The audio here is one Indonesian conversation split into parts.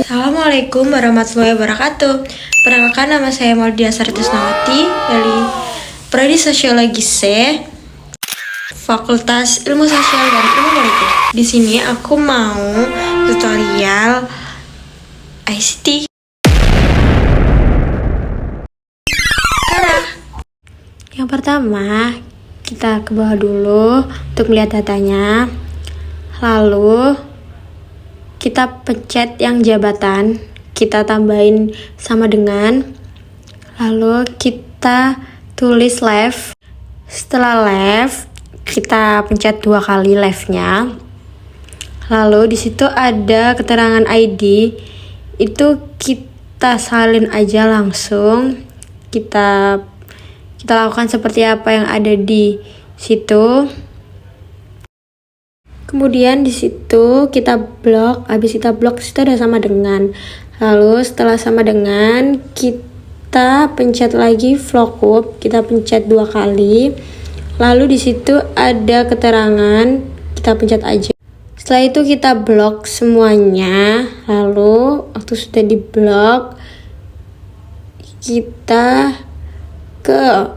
Assalamualaikum warahmatullahi wabarakatuh. Perkenalkan, nama saya Maudia Saritusnawati dari Prodi Sosiologi C, Fakultas Ilmu Sosial dan Ilmu Politik. Di sini aku mau tutorial ICT. Yang pertama, kita ke bawah dulu untuk melihat datanya. Lalu kita pencet yang jabatan, kita tambahin sama dengan, lalu kita tulis left. Setelah left, kita pencet 2 kali leftnya. Lalu di situ ada keterangan ID, itu kita salin aja langsung. Kita lakukan seperti apa yang ada di situ. Kemudian di situ kita blok, habis kita blok situ ada sama dengan. Lalu setelah sama dengan, kita pencet lagi flowcup, kita pencet 2 kali. Lalu di situ ada keterangan, kita pencet aja. Setelah itu kita blok semuanya. Lalu waktu sudah diblok, kita ke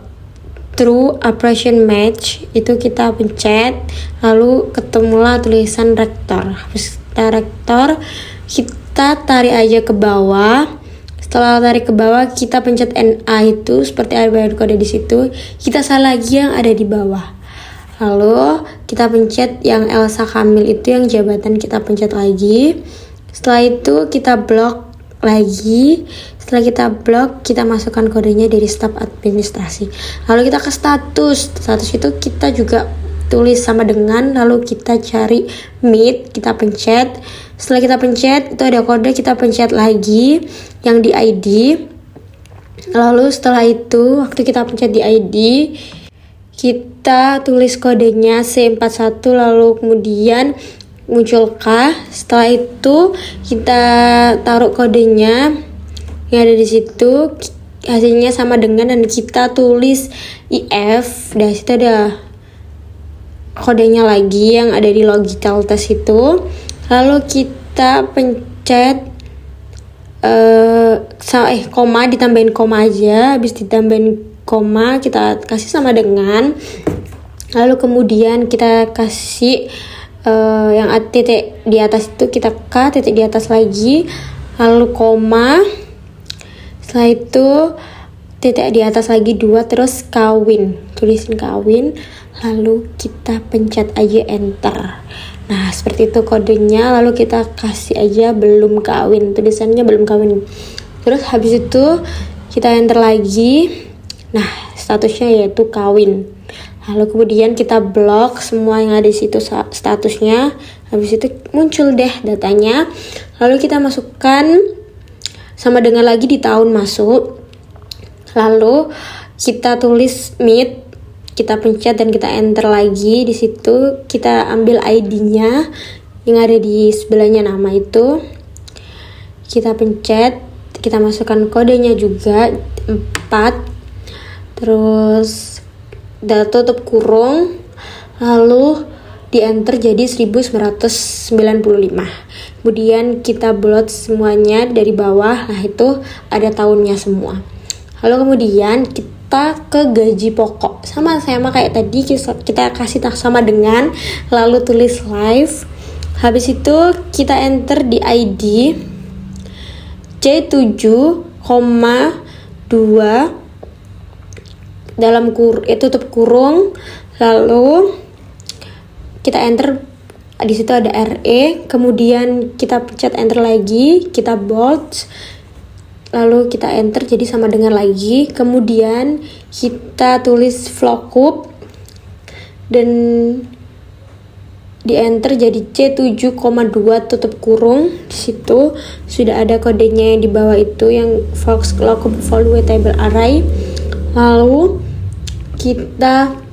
True Operation Match, itu kita pencet, lalu ketemulah tulisan rektor. Habis kita rektor, kita tarik aja ke bawah. Setelah tarik ke bawah, kita pencet NA, itu seperti ada kode di situ. Kita salah lagi yang ada di bawah. Lalu kita pencet yang Elsa Kamil, itu yang jabatan, kita pencet lagi. Setelah itu kita blok lagi. Setelah kita blok, kita masukkan kodenya dari staf administrasi. Lalu kita ke status. Status itu kita juga tulis sama dengan, lalu kita cari meet, kita pencet. Setelah kita pencet, itu ada kode, kita pencet lagi yang di ID. Lalu setelah itu, waktu kita pencet di ID, kita tulis kodenya C41, lalu kemudian munculkah. Setelah itu kita taruh kodenya yang ada di situ, hasilnya sama dengan, dan kita tulis IF. Dari situ ada kodenya lagi yang ada di logical test itu. Lalu kita pencet koma, ditambahin koma aja. Habis ditambahin koma, kita kasih sama dengan. Lalu kemudian kita kasih yang titik di atas itu, kita titik di atas lagi, lalu koma. Setelah itu titik di atas lagi 2, terus kawin, tulisin kawin, lalu kita pencet aja enter. Nah seperti itu kodenya. Lalu kita kasih aja belum kawin, tulisannya belum kawin. Terus habis itu kita enter lagi. Nah statusnya yaitu kawin. Lalu kemudian kita blok semua yang ada di situ statusnya. Habis itu muncul deh datanya. Lalu kita masukkan sama dengan lagi di tahun masuk. Lalu kita tulis meet, kita pencet dan kita enter lagi. Di situ kita ambil ID-nya yang ada di sebelahnya nama itu. Kita pencet, kita masukkan kodenya juga 4. Terus tutup kurung, lalu di enter jadi 1995. Kemudian kita blot semuanya dari bawah. Nah itu ada tahunnya semua. Lalu kemudian kita ke gaji pokok, sama kayak tadi, kita kasih sama dengan, lalu tulis live. Habis itu kita enter di ID C7,2 dalam tutup kurung, lalu kita enter. Di situ ada RE, kemudian kita pencet enter lagi, kita bold, lalu kita enter jadi sama dengan lagi. Kemudian kita tulis flowcup dan di enter jadi C7,2 tutup kurung. Di situ sudah ada kodenya yang di bawah itu, yang flowcup volume table array. Lalu kita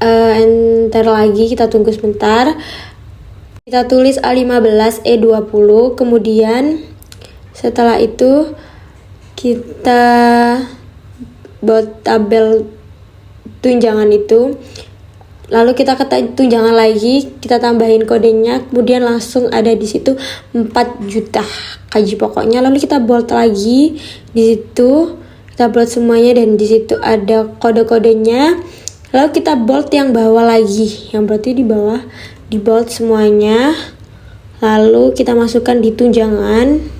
enter lagi, kita tunggu sebentar. Kita tulis A15E20, kemudian setelah itu kita buat tabel tunjangan itu. Lalu kita tunjangan lagi, kita tambahin kodenya, kemudian langsung ada di situ 4 juta gaji pokoknya. Lalu kita bold lagi di situ, kita bold semuanya dan di situ ada kode-kodenya. Lalu kita bold yang bawah lagi, yang berarti di bawah, di bold semuanya. Lalu kita masukkan di tunjangan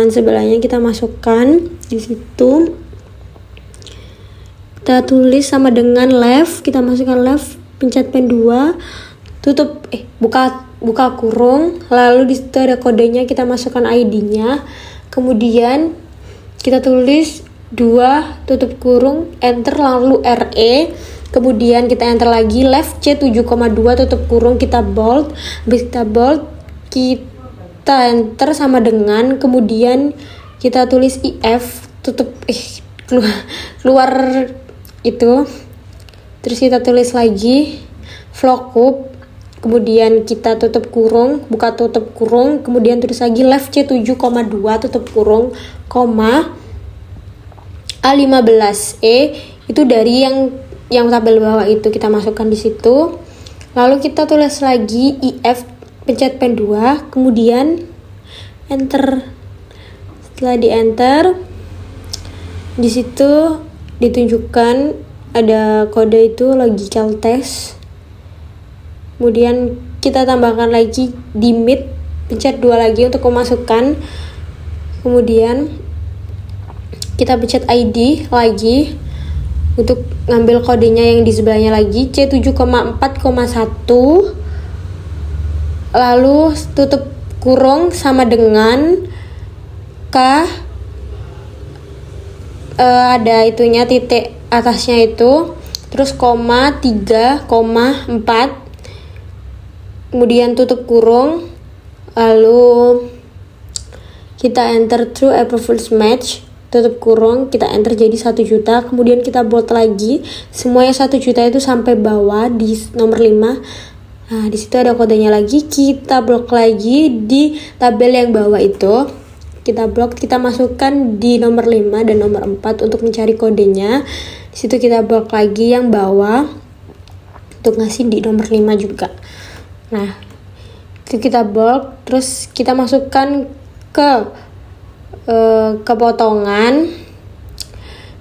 sebelahnya kita masukkan di situ. Kita tulis sama dengan left, kita masukkan left, pencet pen 2, tutup buka kurung, lalu di situ ada kodenya, kita masukkan ID-nya. Kemudian kita tulis 2 tutup kurung, enter, lalu RE. Kemudian kita enter lagi left C7,2 tutup kurung, kita bold. Habis kita bold, kita enter sama dengan, kemudian kita tulis IF tutup keluar itu, terus kita tulis lagi vlogcup, kemudian kita tutup kurung, buka tutup kurung, kemudian tulis lagi left C7,2 tutup kurung, koma A15E, itu dari yang tabel bawah itu kita masukkan di situ. Lalu kita tulis lagi IF, pencet pen 2, kemudian enter. Setelah di enter, di situ ditunjukkan ada kode itu logical test. Kemudian kita tambahkan lagi di mid, pencet 2 lagi untuk memasukkan. Kemudian kita pencet ID lagi untuk ngambil kodenya yang di sebelahnya lagi C7,4,1, lalu tutup kurung sama dengan K, ada itunya titik atasnya itu, terus koma 3,4, kemudian tutup kurung, lalu kita enter true approval match, tutup kurung, kita enter jadi 1 juta, kemudian kita bold lagi semuanya 1 juta itu sampai bawah di nomor 5. Nah, di situ ada kodenya lagi, kita blok lagi di tabel yang bawah itu. Kita blok, kita masukkan di nomor 5 dan nomor 4 untuk mencari kodenya. Di situ kita blok lagi yang bawah untuk ngasih di nomor 5 juga. Nah, itu kita blok, terus kita masukkan ke potongan.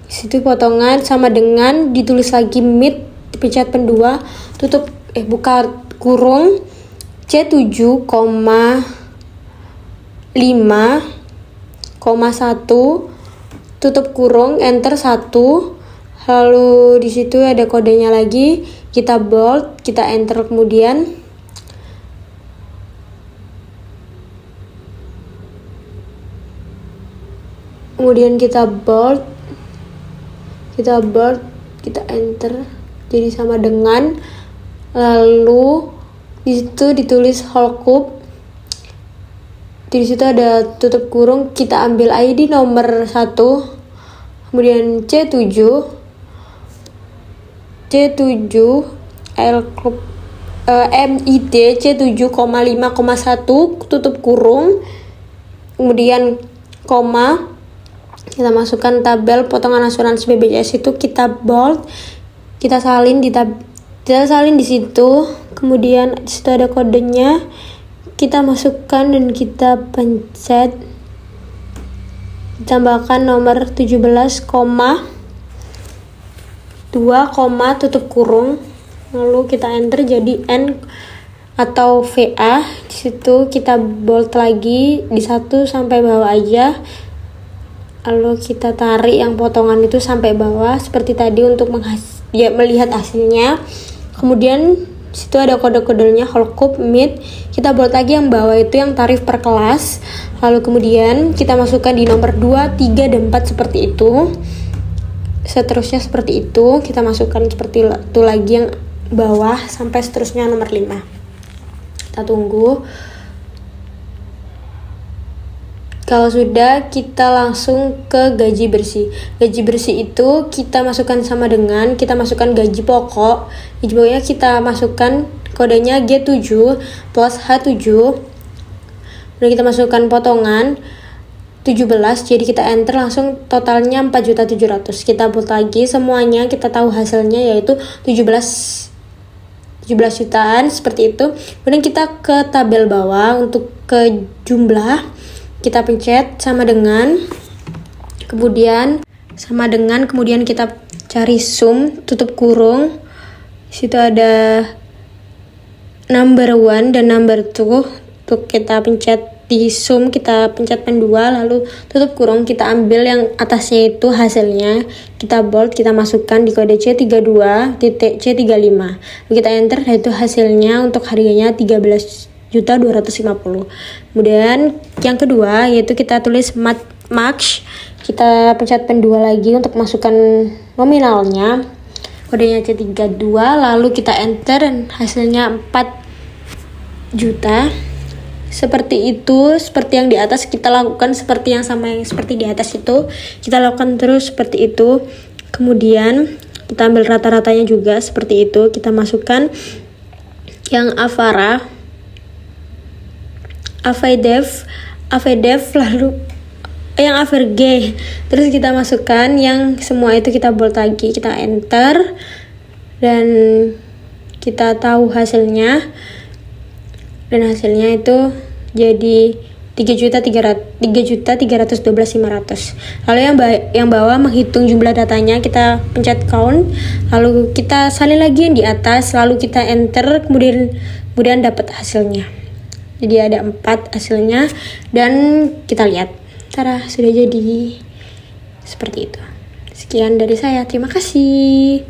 Di situ potongan sama dengan ditulis lagi mid, dipencet pen 2, tutup buka kurung C7,5,1 tutup kurung, enter 1, lalu di situ ada kodenya lagi, kita bold, kita enter, kemudian kita bold, kita enter jadi sama dengan, lalu di situ ditulis whole cup. Di situ ada tutup kurung, kita ambil ID nomor 1, kemudian C7 L club MID C7,5,1 tutup kurung, kemudian koma, kita masukkan tabel potongan asuransi BPJS itu, kita bold, kita salin di situ, kemudian di situ ada kodenya, kita masukkan dan kita pencet, ditambahkan nomor 17,2, tutup kurung, lalu kita enter jadi N atau VA. Di situ kita bold lagi di 1 sampai bawah aja, lalu kita tarik yang potongan itu sampai bawah seperti tadi untuk melihat hasilnya. Kemudian situ ada kode-kodenya whole cup, mid, kita bold lagi yang bawah itu yang tarif per kelas, lalu kemudian kita masukkan di nomor 2, 3, dan 4 seperti itu, seterusnya seperti itu, kita masukkan seperti itu lagi yang bawah sampai seterusnya nomor 5. Kita tunggu. Kalau sudah, kita langsung ke gaji bersih. Gaji bersih itu kita masukkan sama dengan, kita masukkan gaji pokok. Gaji pokoknya kita masukkan kodenya G7 plus H7. Kemudian kita masukkan potongan. 17, jadi kita enter langsung totalnya 4.700.000. Kita buat lagi semuanya, kita tahu hasilnya yaitu 17 jutaan seperti itu. Kemudian kita ke tabel bawah untuk ke jumlah, kita pencet sama dengan, kemudian kita cari sum, tutup kurung. Situ ada number 1 dan number 2. Untuk kita pencet di sum, kita pencet pen 2, lalu tutup kurung, kita ambil yang atasnya itu hasilnya, kita bold, kita masukkan di kode C32.C35, lalu kita enter, itu hasilnya untuk harganya 13.250.000. Kemudian yang kedua yaitu kita tulis max, kita pencet pen 2 lagi untuk masukkan nominalnya, kodenya C32, lalu kita enter dan hasilnya 4 juta. Seperti itu, seperti yang di atas kita lakukan, seperti yang sama yang seperti di atas itu kita lakukan terus seperti itu. Kemudian kita ambil rata-ratanya juga seperti itu, kita masukkan yang Avedef, lalu yang Average, terus kita masukkan yang semua itu, kita bold lagi, kita enter dan kita tahu hasilnya. Dan hasilnya itu jadi 3.312.500. Lalu yang bawah menghitung jumlah datanya, kita pencet count, lalu kita salin lagi yang di atas, lalu kita enter, kemudian dapat hasilnya. Jadi ada 4 hasilnya dan kita lihat, tada, sudah jadi seperti itu. Sekian dari saya, terima kasih.